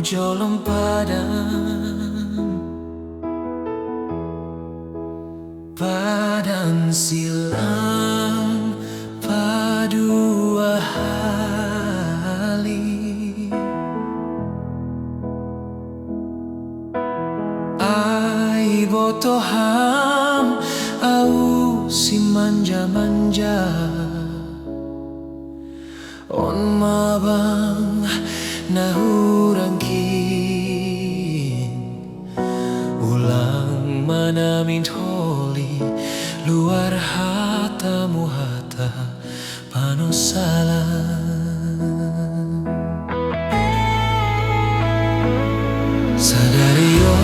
jolom padan silang padua hali ai botoham au si manja-manja on mabang nahurangkin ulang manamin holi luar hatamu hata panosalan sadario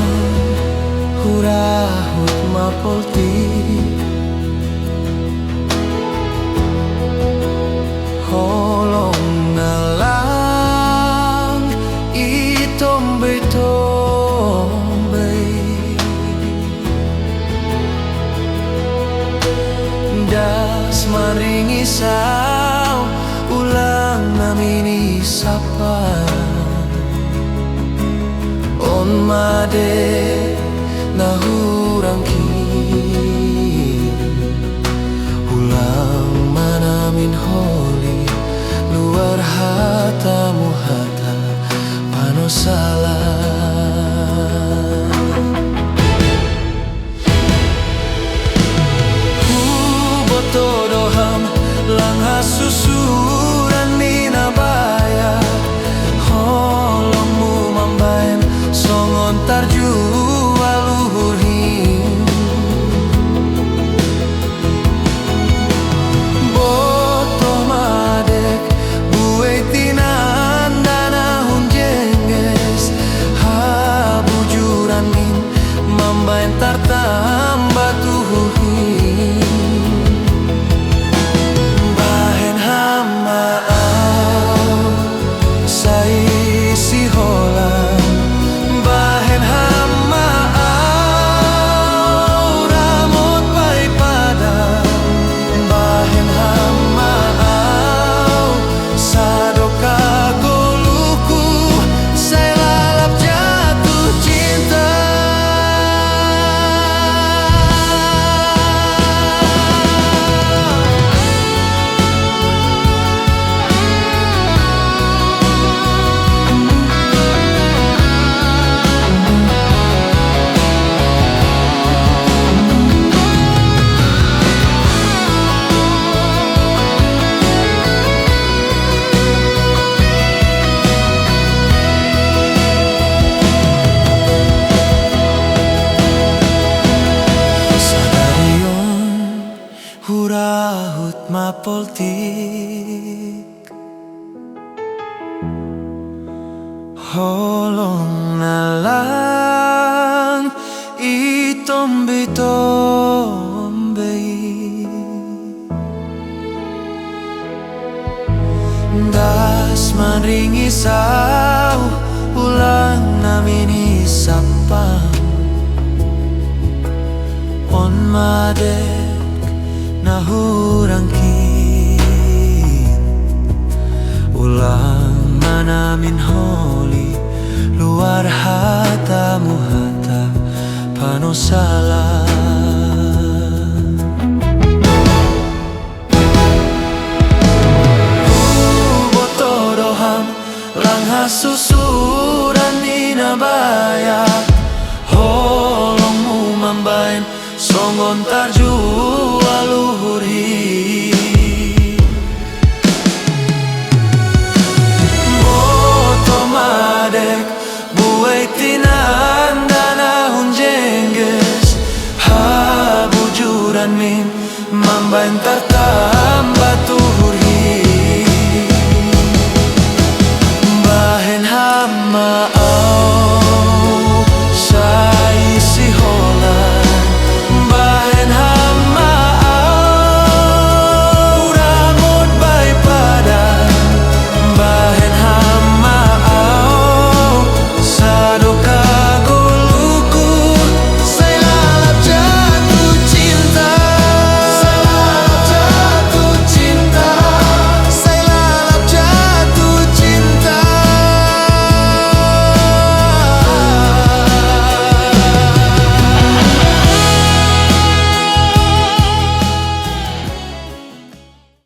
hurahut mapolti holong nalang itombe-tombe das maringi sao ulang namini sapa on made nahurangkin ulang manamin holi luar hatamu hata panosalan hubotodoham lang hasusuran ninabaya holongmu mambayan songon tarjua luhurin botoh madek buwe tinan danahun jengges habujuranin mambayan tartamba tuhuhin bahen hama au sai si holan bahen hama au ramot pai padang bahen hama au sadoka goluku saya lalap jatuh cinta hurahut mapoltik holong nalang itombe-tombe das maringi sao ulang namini sapang on made nahurangkin ulang manamin holi luar hatamu hata panosalan